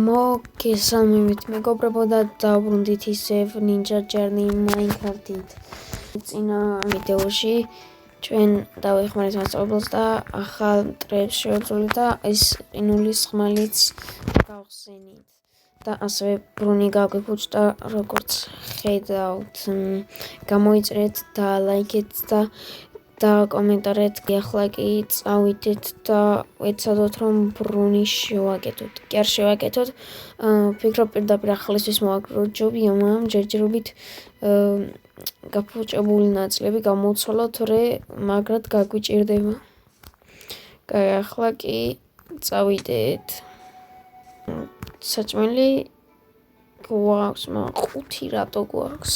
მოგესალმებით მეგობრებო და დავბრუნდით ისევ Ninja Journey Minecraft-ით. წინა ვიდეოში ჩვენ დავეხმარეთ მასწავლებელს და ახალ მტრებს შევეძლოთ და ეს ყინულის ხმალიც გავხსენით. და ასევე ბრუნი გაგვიფუჭდა, როგორც ხედავთ. გამოიწერეთ და ლაიქეთ და კომენტარეთ, ახლა კი წავიდეთ და ვეცადოთ რომ ბრუნი შევაკეთოთ. კი არ შევაკეთოთ, ფიქრობ პირდაპირ ახალისთვის მოვაკრო ჯობია, მაგრამ ჯერჯერობით გაფუჭებული ნაწილები გამოვცვალოთ, მაგრად გაგვიჭირდება. კაი, ახლა კი წავიდეთ. საჭმელი გვაქვს, მაგრამ 5 რატო გვაქვს?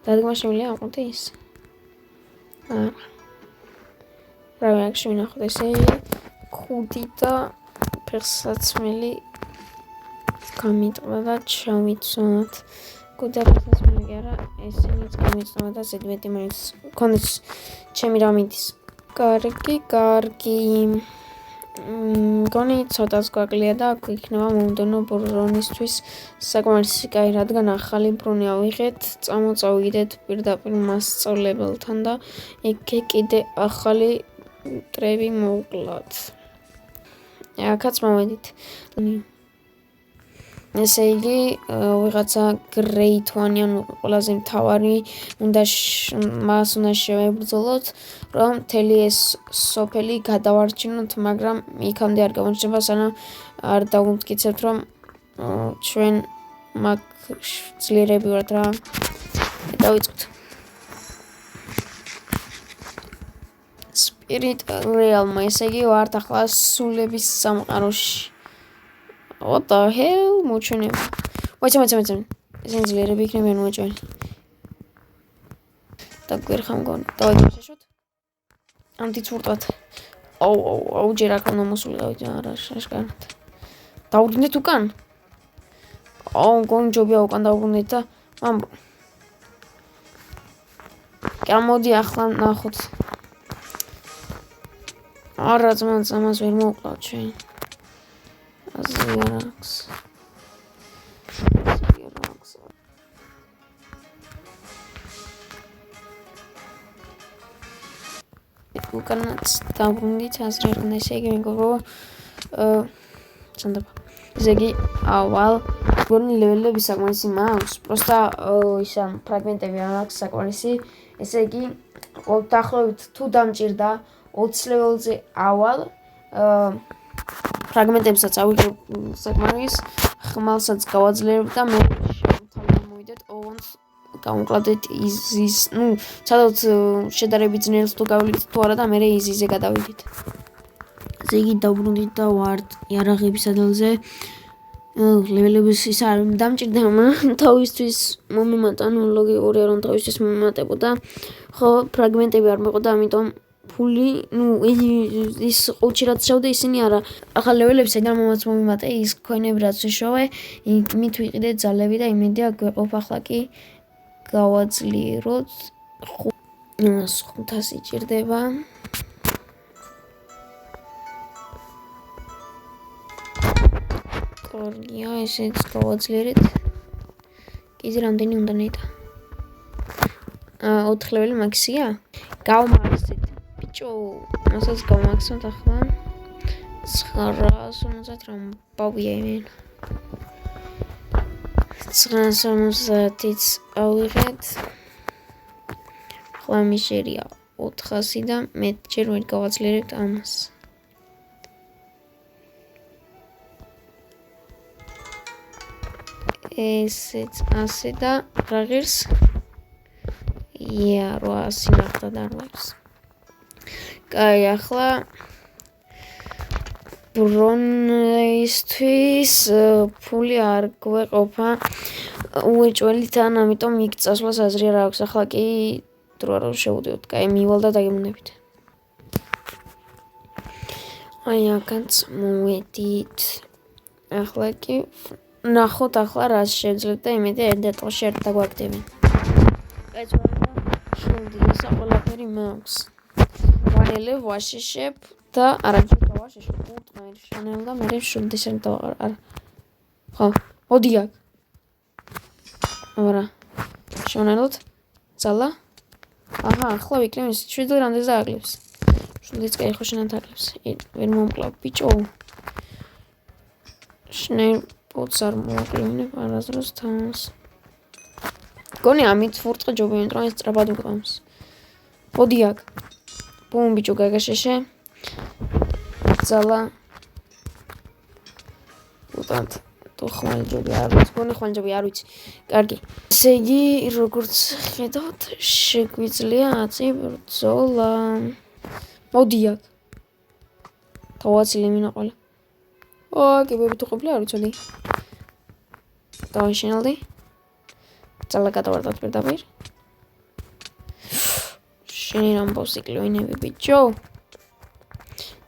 დადგმა შემიძლია ამ 5-ის? რავი, აქ შევინახოთ ესე 5 და ფეხსაცმელი გამიტყვა და ჩავიცვათ. კუდა ფეხსაცმელი კი არა, ესენიც გამიწვა და ზედმეტი მაინც გქონდეს ჩემი რამიდის. კარგი. მგონი ცოტაც გვაკლია და აქ იქნება მომდევნო ბრუნისთვის საკმარისი კაი, რადგან ახალი ბრუნი ავიღეთ, წამოწავიდეთ პირდაპირ მასწავლებელთან და იქ კიდე ახალი მტრები მოვკლათ. აქაც მოვედით. ესე იგი, ვიღაცა Great One, ანუ ყველაზე მთავარი, მას უნდა შევებრძოლოთ, რომ მთელი ეს სოფელი გადავარჩინოთ, მაგრამ იქამდე არ გამოჩნდება, სანამ არ დავუმტკიცებთ, რომ ჩვენ მაგ ძლიერები ვართ რა. დავიწყოთ. Spirit Realm, ესე იგი, ვართ ახლა სულების სამყაროში. What the hell? მოჩვენებ. მოიცა. ესენი ძლიერები იქნებიან მოჩვენი. და გვერხა მგონი. დავიწყოთ შეშოთ. ამით ვურტვათ. აუ, ჯერ აქ უნდა მოსული დავიწყო, არა, შეშკანად. დავუბრუნდეთ უკან? მგონი ჯობია უკან დავუბრუნდეთ და გამოდი ახლა ნახოთ. არა, ძმაც ამას ვერ მოვკლავთ ჩვენ. Azirax. უკანაც დავბრუნდით აზრიერგან, ესე იგი მეგობრებო, წანდაბა. ესე იგი, ავალ გონი ლეველები საკმარისი მაქვს, პროსტა ისა ფრაგმენტები არ აქვს საკმარისი. ესე იგი, დაახლოებით თუ დამჭირდა 20 ლეველზე ავალ, ფრაგმენტებსაც ავიღებ საკმარის, ხმალსაც გავაძლიერებ და მე თავი მოვიდეთ ოვონს გავუკლავდეთ იზის, სადაც შედარებით ძნელს თუ გავლით თუ არა და მე იზიზე გადავიდით. ესე იგი დავბრუნდით და ვართ იარაღების სადელზე. ლეველების ის არ დამჭირდა, მაგრამ თავისთვის მომემატა, ლოგიკურია რომ თავისთვის მომემატებოდა. ხო, ფრაგმენტები არ მეყოდა, ამიტომ ფული, ის ყუთში რაც შევდე, ისინი არა. ახალ ლეველებს საიდან მომემატე, ის ქოინები რაც ვიშოვე, მით ვიყიდე ძალები და იმედია გვეყოფ. ახლა კი გავაძლიეროთ 500 იჭირდება. კარგია, ესეც გავაძლიერეთ. კიდე რამდენი უნდა ნეტა? 4 ლეველი მაქსია? გავმაქსეთ. ბიჭო, მასაც გავმაქსოთ ახლა. 950 რამ ბავია იმენ. 950-იც ავიღეთ. ახლა მიშერია 400 და მე ჯერ ვერ გავაძლიერებთ ამას. ესეც ასე და რა ღირს? 800 ნახტა დარვებს. კაი, ახლა ბრონისთვის ფული არ გვეყოფა უეჭველიდან, ამიტომ იქ წასვლას აზრი არ აქვს. ახლა კი დრო არ შევუდეოთ. კაი, მივალ და დაგემუნებით. აი, აქაც მოვედით. ახლა კი ნახოთ ახლა რას შევძლებთ და იმედია ერთ დეტალში არ დაგვაგდებენ. კაი, შევდიოს ყველაფერი მაქვს. ვანელე ვაშიშებ და არაჯერ გავაშიშებ. უტყნაირ შანელ და მე შევდისენ და არა. ხო, მოდი აქ. აბარა. შევანელოთ. ძალა. აჰა, ახლა ვიკლებ ის 7 რამდენს დააკლებს. შუდიც კაი ხო შენად აკლებს. ვერ მომკლავ ბიჭო. შენ პოც არ მოაკლევინებ არასდროს თავს. გონი ამით ვურწყე ჯობია, იმიტომ რომ ეს სწრაფად უყავს. მოდი აქ. ბუმ ბიჭო გაგაშეშე. ძალა. უტანთ თუ ხმალჯობი არ ვიცი, გონი ხმალჯობი არ ვიცი. კარგი. ესე იგი, როგორც ხედავთ, შეგვიძლია აწი ბრძოლა. მოდი აქ. თავაცილი მინაყოლა. გებები თუ ყოფილი არ ვიცოდი. დავაშენალდი. ძალა გადავარდათ პირდაპირ. შენი რამბოს იკლევინები ბიჭო.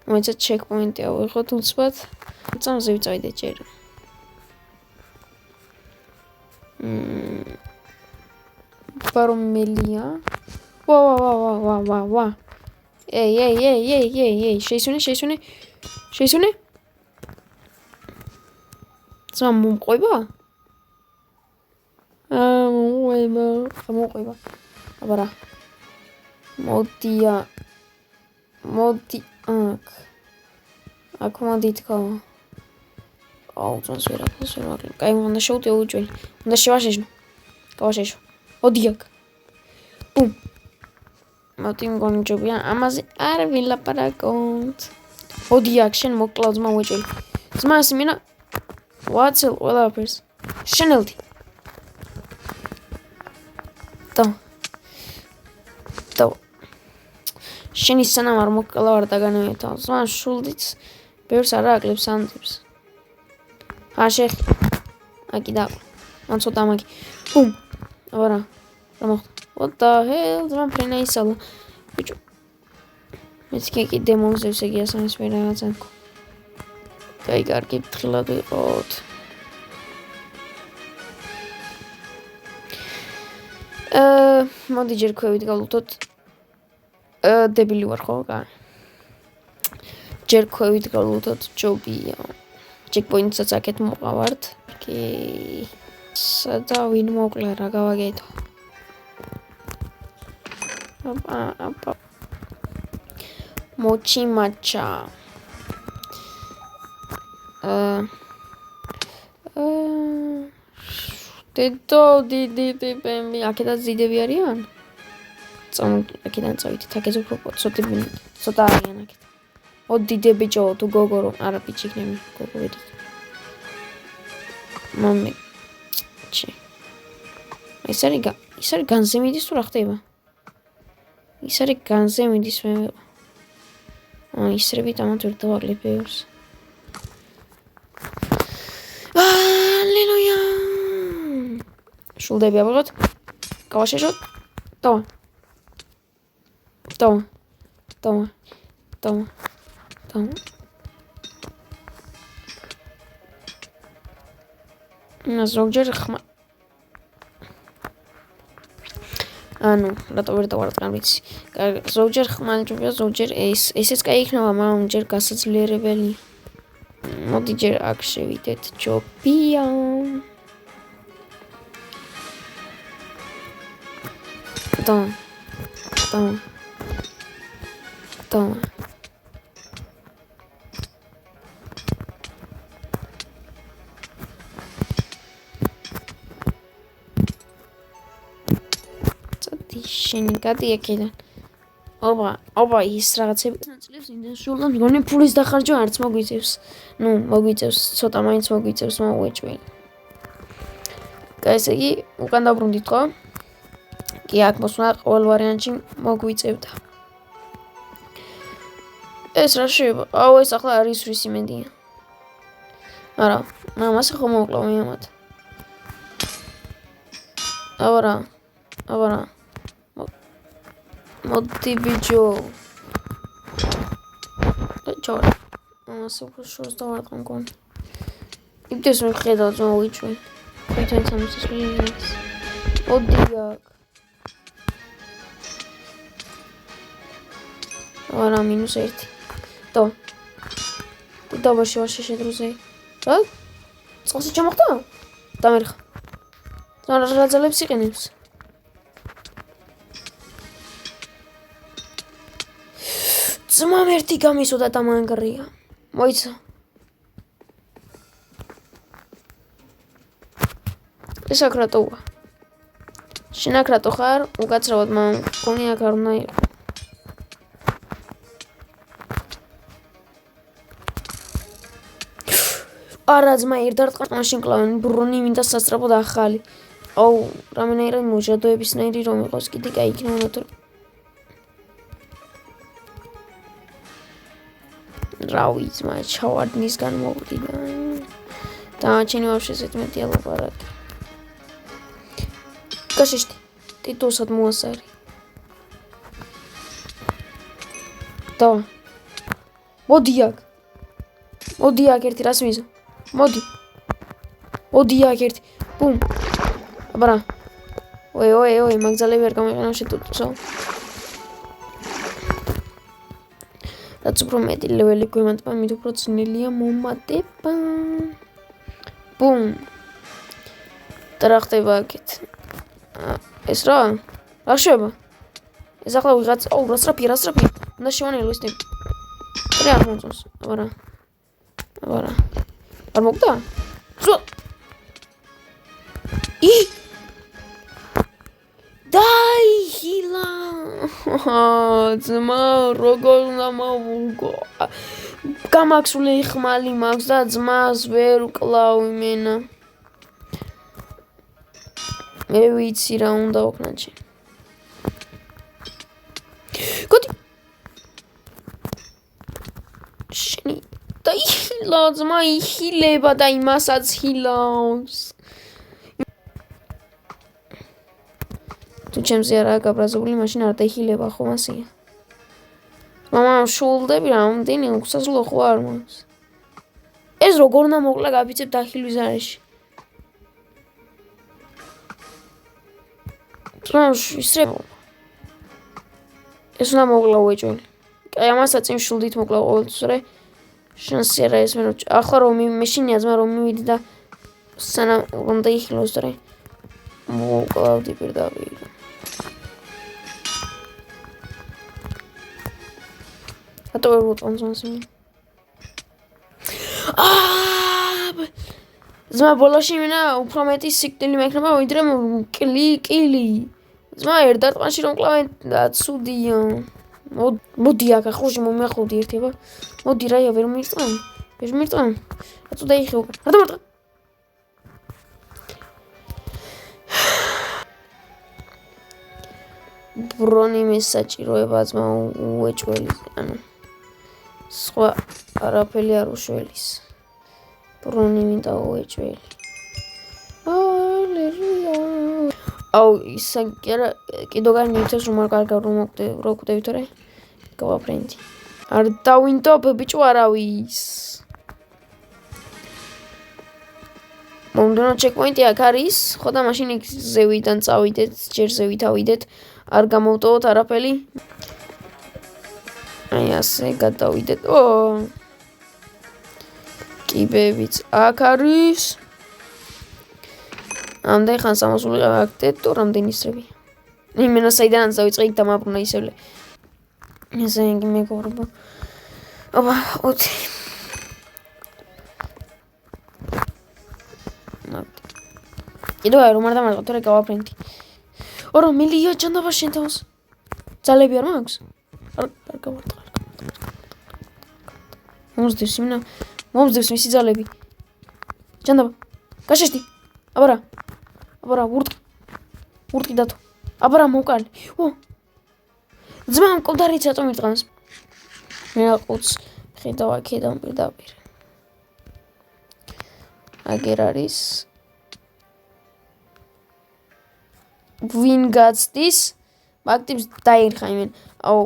მოიცა ჩეკპოინტი ავიღოთ უცბად. წამზე ვიწავიდე ჯერ. ბარომელია. ვა. ეი, შეისუნე. ძმა მომყვება? მომყვება. აბარა. მოდი აქ მოდი თქო. ძმას ვერაფერს ვერ ვაკლებ. კაი, უნდა შევუტიო უჭველი. უნდა შევაშეშო. გავაშეშო. მოდი აქ. ბუმ. მოდი მგონი ჯობია, ამაზე არ ვილაპარაკოთ. მოდი აქ, შენ მოკლავ ძმა უჭველი. ძმას მინა ვაცილ ყველაფერს. შენელდი. და შენი სანამ არ მოკლავ არ დაგანევეთავ. ძმა შულდიც ბევრს არ აკლებს ანძებს. შეხ. აკი და. მან ცოტა მაგი. ბუმ. აბარა. რა მოხდა? What the hell? ძმა ფრენა ისალა. ბიჭო. მეც კი დემონზებს ეგი ასამის მე რაღაცა მქო. კაი, კარგი, თხილად ვიყოთ. მოდი ჯერ ქვევით გავლუთოთ. დებილი ვარ ხო? ჯერ ქვევით გავლუთოთ ჯობია. ჩეკპოინტსაც აქეთ მოყავართ. კი. სადა ვინ მოკლა რა გავაგეთო. აპა. მოჩი მაჩა. დიდი პემი აქედაც ძიდები არიან? აქედან წავიდეთ, აქეთ უფრო ცოტა არიან აქეთ. დიდი ბიჭო თუ გოგო არა ბიჭი იქნები გოგო ვედი. მომი. ის არის განზე მიდის თუ რა ხდება? ის არის განზე მიდის მე. ისრებით ამათ ვერ დავაკლებ ბევრს. ალელუია. შულდები ავიღოთ. გავაშეშოთ. დავა. ზოგჯერ ხმა ანუ რატო ვერ დავარდგან ვიცი. ზოგჯერ ხმალჯობია, ზოგჯერ ესეც კაი იქნება, მაგრამ ჯერ გასაძლიერებელი. მოდი ჯერ აქ შევიდეთ ჯობია. და შენი გადი აქედან. ობა ის რაღაცები ნაწილებს იმდენ სულთან მგონი ფულის დახარჯვა არც მოგვიწევს. მოგვიწევს, ცოტა მაინც მოგვიწევს მოვეჭველი. ესე იგი, უკან დაბრუნდით ხო? კი აქ მოსვლა ყოველ ვარიანტში მოგვიწევდა. ეს რა შეიძლება? ეს ახლა არის რისი მედია. არა, მას ხო მოკლავ ამათ. აბარა. მოდი ბიჭო. ჯორ. ამას უფრო შორს დავარყან გონი. იმდეს მე ხედავ ძმა ვიჭვი. ხეთენ სამის მილიონს. მოდი აქ. არა -1. და ვაშე შედროზე. რა? წყალში ჩამოხდა? დამერხა. რა ძალებს იყენებს? ძმამ ერთი გამისოდა და მანგრია. მოიცა. ეს აქ რატოა? შენ აქ რატო ხარ? უკაცრავად მგონი აქ არ უნდა იყო. არა ძმა ერთდარტყმა მაშინ კლავენ ბრუნი მინდა სასწრაფოდ ახალი. აუ რამენაირად მოჟადოებისნაირი რომ იყოს კიდე კაი იქნება თუ რავი ძმა ჩავარდნისგან მოვდიდა. დაჩენი ვაფშე ზედმეტია ლაპარაკი. გაშიშტი ტიტულსად მოასარი. და მოდი აქ ერთი რას მიზო. მოდი აქ ერთი. ბუმ. აბარა. ой, მაგზალები არ გამიყენა შეტუტსო. რაც უფრო მეტი ლეველი გვემატება, მით უფრო ძნელია მომატება. ბუმ. და რა ხდება აქეთ? ეს რა შევა? ეს ახლა ვიღაც, რა სწრაფი. უნდა შევანელო ეს ტიპი. რა არ მომწონს? აბარა. არ მოგდა? დაიხილა. ძმა როგორ უნდა მოვუგო? გამაქსული ხმალი მაქვს და ძმას ვერ ვკლავ იმენა. მე ვიცი რა უნდა ვქნა ჩი. გოდი. შენი დაიხილა ძმა იხილება და იმასაც ჰილავს. თუ ჩემზე არაა გაბრაზებული, მაშინ არ დაიხილება ხო მასია. მამა შულდები რამდენი უხსასლო ხო არ მაქვს. ეს როგორ უნდა მოკლა გაფიცებ დახილვის არეში. ეს უნდა მოკლა უეჭველი. კაი ამასაც იმ შულდით მოკლა ყოველთვის რა. შანსი არა ეს მე ახლა რომ მეშინია ძმა რომ მივიდი და სანამ რომ დაიხილოს რა. მოკლავდი პირდაპირ. რატო ვერ ვუწონს მასე? ძმა ბოლოში მინა უფრო მეტი სიკვდილი მექნება ვიდრე კილი. ძმა ერთდარტყმაში რომ კლავენ და ცუდია. მოდი აქ ახლოში მომიახლოვდი ერთება. მოდი რაია ვერ მირწმენ. რატო დაიხილო? რატო მარტყა? ბრონი მესაჭიროება ძმა უეჭველი. ანუ სხვა არაფერი არ უშველის. ბრონი მინდა უეჭველი. ალელუია. აუ ისა კიდო განიცეს რომ არ კარგავ რომ მოკვდებით რა. გავაფრენდი. არ დავინდობ ბიჭო არავის. მომდენო ჩეკპოინტი აქ არის. ხო და მაშინ იქ ზევიდან წავიდეთ, ჯერ ზევით ავიდეთ. არ გამოვტოვოთ არაფერი. აი ასე გადავიდეთ. კიბებიც აქ არის. ამდენ ხანს ამოსული აქეთ თუ რამდენი ისრები. იმენა საიდანაც დავიწყე იქ დამაბრუნა ისევლე. ესე იგი მეგობრებო. აბა, ოთი. კიდევ რომ არ დამარცხოთ რა გავაფრენდი. ორო მილია ჯანდაბა შენ თავს. ძალები არ მაქვს? არ გავარტყა. მომძდევს მისი ძალები. ჯანდაბა. გაშეშტი. აბარა ურტყი დათო. აბარა მოვკალი. ძმა მკვდარიც რატომ ირტყამს? მე აყუც ხედავ აქედან პირდაპირ. აგერ არის. ვინ გაცდის? მაგტიპს დაირხა იმენ. აუ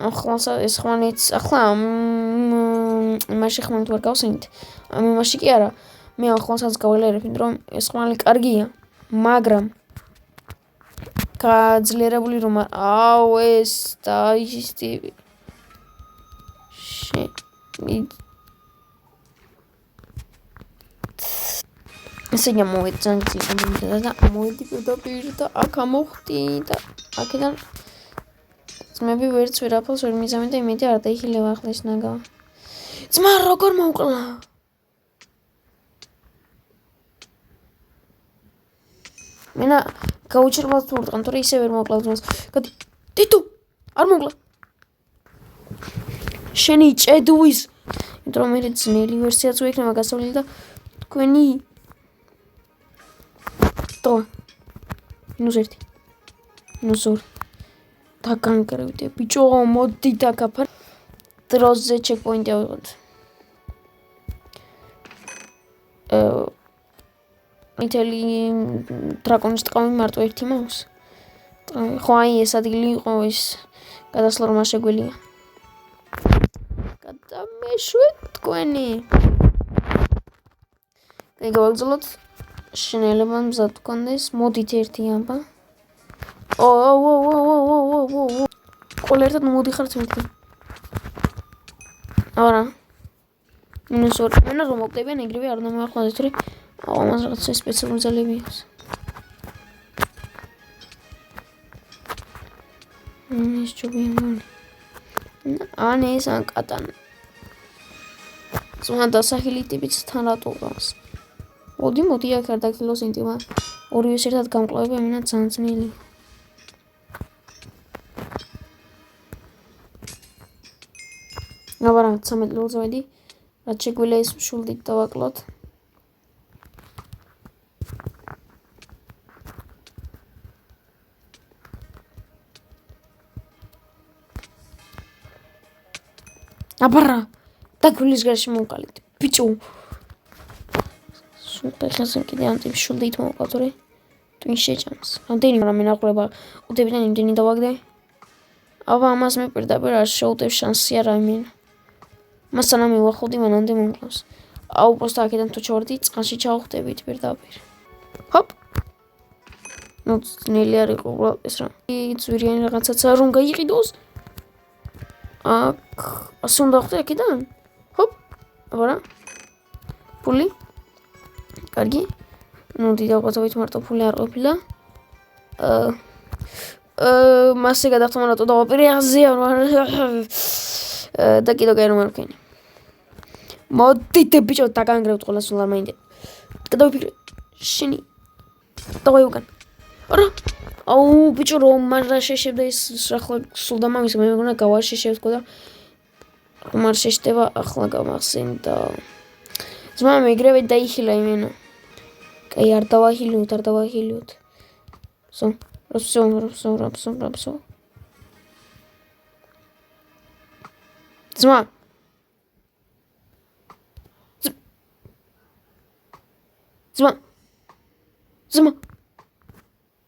ახლა ეს ხმანიც ახლა იმაში ხმანით ვერ გავსენით. იმაში კი არა. მე ახალსაც გაველერებინდ რომ ეს ხმალი კარგია, მაგრამ გაძლიერებული რომ აუ ეს დაიშტი ესე იგი მოვედი ძანგლი და მოვედი პირდაპირ და აქ ამოვხდი და აქედან ძმები ვერც ვერაფერს ვერ მიზამენ და იმედი არ დაიხილება ახლა ეს ნაგავი. ძმა როგორ მოვკლა? მენა გაუჩერებად ვურტყან, თორე ისე ვერ მოვკლა ძმას. გადი. დედო, არ მოვკლა. შენი ჭედუის. იმიტომ რომ მე ძნელი ვერსიაც ვექნება გასავლელი და თქვენი то -1 -2 დაგანგრევდე ბიჭო მოდი დაგაფარ დროზე ჩეკპოინტი ავიღოთ მითელი დრაკონის ტყავი მარტო ერთი მაქვს ხო აი ეს ადგილი იყო ეს გადასვლა რომ არ შეგვიძლია გადამეშვით თქვენი გავაგზავნოთ შენელება მზად გქონდეს მოდით ერთი ამბა ყველა ერთად მოდიხართ მეთქი არა -2 მენა რომ მოგდებიან ეგრევე არ უნდა მოახლოდეს თორე ამას რაღაცა სპეციალური ძალები აქვს ეს ჩუბიანი ან ეს ან კატანა ზღვა დასახელი ტიპიც თან რატო ყავს მოდი აქ არ დაგხილოს ინტიმა ორივეს ერთად გამკლავება მენა ძალიან ძნელი აბარა 13 ლულზე ვედი რაც შეგვიძლია ის მშულდით დავაკლოთ აბარა დაგვილის გარშე მოვყალით ბიჭო სულტა ხასენ კიდე ანტი მშულდით მოვყავ თორე twin შეჭამს რამდენი მაგრამ მენაყრება უდებიდან იმდენი დავაგდე აბა ამას მე პირდაპირ არ შევუტებ შანსი არა იმენა მასანა მივახოდი მანამდე მომკლავს აუ პროსტა აქედან თუ ჩავარდი წყალში ჩავხვდებით პირდაპირ ჰოპ ნუ ძნელი არ იყო ეს რა ძვირიანი რაღაცაცა რომ გაიყიდოს აქ ასე უნდა ხვდე აქედან ჰოპ აბარა ფული კარგი ნუ დიდაღვაწავით მარტო ფული არ ყოფილა მასე გადახტმა რატო დავაპირე აზია და კიდე გაირო მარკენი მოდით ბიჭო დაგანგრევთ ყველას სულ არ მაინდა გადავიფიქრე შენი დავაი უკან არა აუ ბიჭო რომ მარა შეშებდა ის ახლა სულ დამამის მე მეგონა გავაშეშებ თქო და რომ არ შეშდება ახლა გამახსენდა ძმა მეგრევე დაიხილა იმენა კაი არ დავახილიოთ სო როსო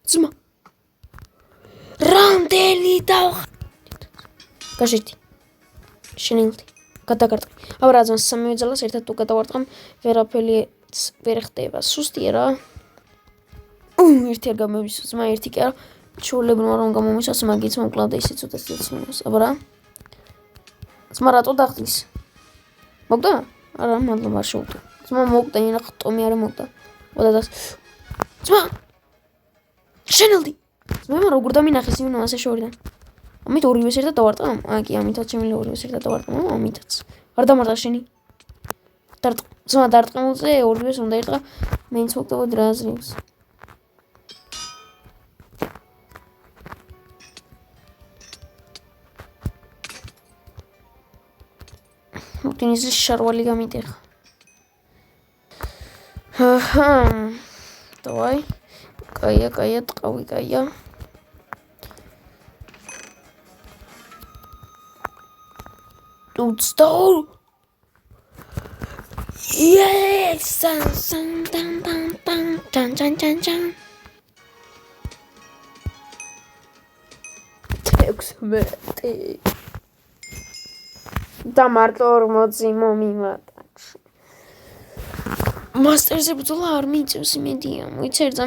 ძმა რამდენი გაშეთი შენილდი გადაგარტყი აბა ძმას სამივე ძალას ერთად თუ გადავარტყამ ვერაფერი ვერ ხდება სუსტია რა ერთი არ გამომისვა ძმა ერთი კი არა ჩულებმა რომ გამომისვას მაგიც მომკლავდა ისიც უდას ცნობს აბა რა ძმა რატო დახტის მოგდა არა მადლობა შევუტო ძმა მოგდა ინა ხტომი არ მოგდა ოდადას ძმა შენელდი ძმა როგორ დამინახეს იმენა ასე შორიდან ამით ორივეს ერთად დავარტყამ აგი ამითაც შემიძლია ორივეს ერთად დავარტყამ ამითაც არ დამარტყა შენი ძმა დარტყმულზე ორივეს უნდა ერთყა მეც მოგდებოდი რა აზრებს მოგდინიზის შარვალი გამიტეხა давай კაია ტყავი კაია Tudstol. Yes, san tan tan. Teksmeti. Da mარტო 40 მომიმატა. მასტერზე ბრძოლა არ მიწევს იმედია. მოიცერდა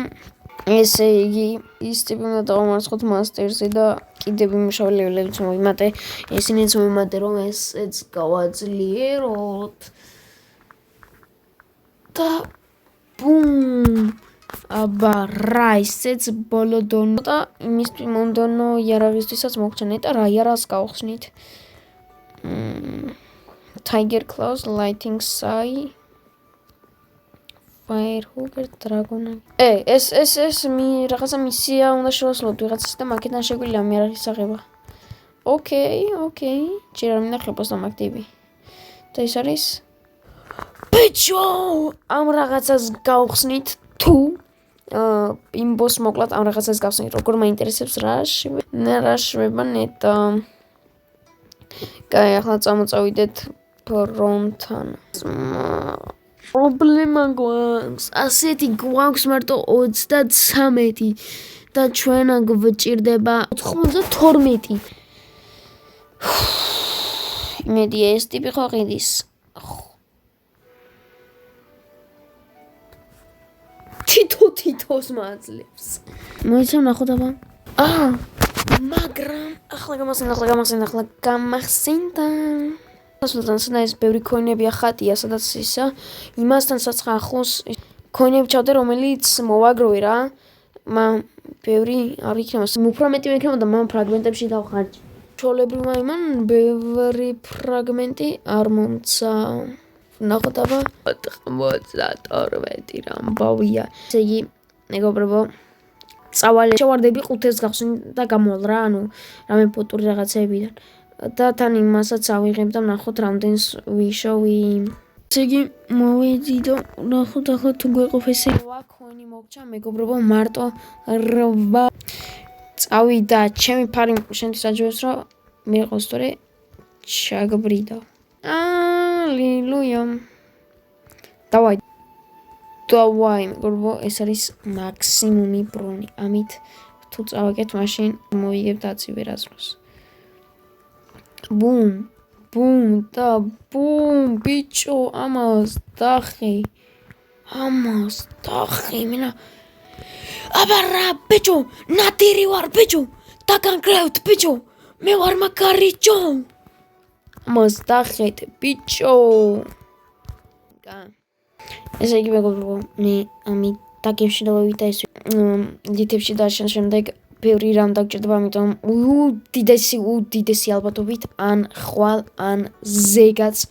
ესე იგი ის ტიპი უნდა დავამარცხოთ მასტერზე და კიდევ იმუშავე ლეველებიც მოვიმატე ისინიც მოვიმატე რომ ესეც გავაძლიეროთ და ბუმ აბა რა ისეც ბოლო დონო და იმისთვის მომდონო იარაღისთვისაც მოგჩა ნეტა რა იარაღს გავხსნით Tiger Claws, Lighting Sai, Firehooker, Dragon. ეს մի რაღაცა მისია უნდა შევასრულოთ ვიღაცას და მაგიდან შეგვიძლია მე არის აღება. ოკეი, ჯერ არ მინდა ხებოს დამაქტივი. და ეს არის ბიჭო, ამ რაღაცას გავხსნით თუ იმბოს მოკლად ამ რაღაცას გავხსნით. როგორ მაინტერესებს რა შვება ნეტა. კაი, ახლა წამოწავიდეთ ფრონტთან. პრობლემა გვაქვს. ასეთი გვაქვს მარტო 33 და ჩვენა გვჭირდება 92. იმედი ეს ტიპი ხო ყიდის. თითოს მაძლევს. მოიცა ნახოთ აბა. მაგრამ ახლა გამახსენდა. ასულთანსა ეს ბევრი კოინებია ხატია, სადაც ისა იმასთან საცხა ახლოს კოინები ჩავდე, რომელიც მოვაგროვე რა. ბევრი არ იქნება, უფრო მეტი იქნება და მან ფრაგმენტებში დავხარჯ. ჩოლებრივმა იმან ბევრი ფრაგმენტი არ მომცა. ნახოთ აბა 92 რამბავია. ესე იგი, მეგობრებო, წავალე შევარდები 5-ს გავხსნი და გამოვალ რა, ანუ რამე ფოტური რაღაცეებიდან. და თან იმასაც ავიღებ და ნახოთ რამდენს ვიშოვი. ესე იგი, მოვიდიდო, ნახოთ ახლა თუ გვეყოფ ესე. კოინი მოგჩა, მეგობრებო, მარტო 8. წავიდა, ჩემი ფარი შენთვის აჯობებს, რომ მიყოს თორე ჩაგბრიდა. ალილუია. დავაი, მეგობრებო, ეს არის მაქსიმუმი ბრონი. ამით თუ წავაგეთ, მაშინ მოვიგებ და 10 ვერაზროს. ბუმ, ბიჭო, ამას დახი, მენა, აბა რა, ბიჭო, ნადირი ვარ, ბიჭო, დაგანგრევთ, ბიჭო, მე ვარ მაგარიჭო, ამას დახეთ, ბიჭო, ესე იგი, მეგობრებო, მე ამით დაგებში დავევიდა ეს ლითებში და შემდეგ ბევრი რამ დაგჭირდება, ამიტომ უდიდესი ალბათობით ან ხვალ, ან ზეგაც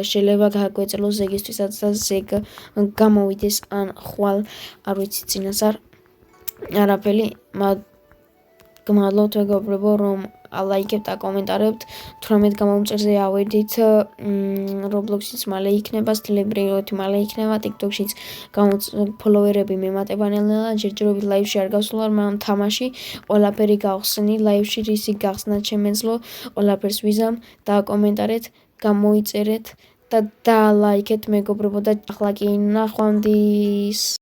შეიძლება გაგვეწელო ზეგისთვისაც და ზეგ გამოვიდეს, ან ხვალ, არ ვიცი წინასწარ არაფერი. გმადლობთ მეგობრებო, რომ ლაიქებთ და კომენტარებთ. 18 გამომწერზე ავედით, Roblox-იც მალე იქნება, Telegram-ით მალე იქნება, TikTok-შიც ფოლოვერები მემატება ნელ-ნელა, ჯერჯერობით ლაივში არ გავსულა, მაგრამ თამაში ყველაფერი გავხსნი, ლაივში რისი გახსნა შემეძლო, ყველაფერს ვიზამ და კომენტარეთ, გამოიწერეთ და ლაიქეთ მეგობრებო და ახლა კი ნახვამდის.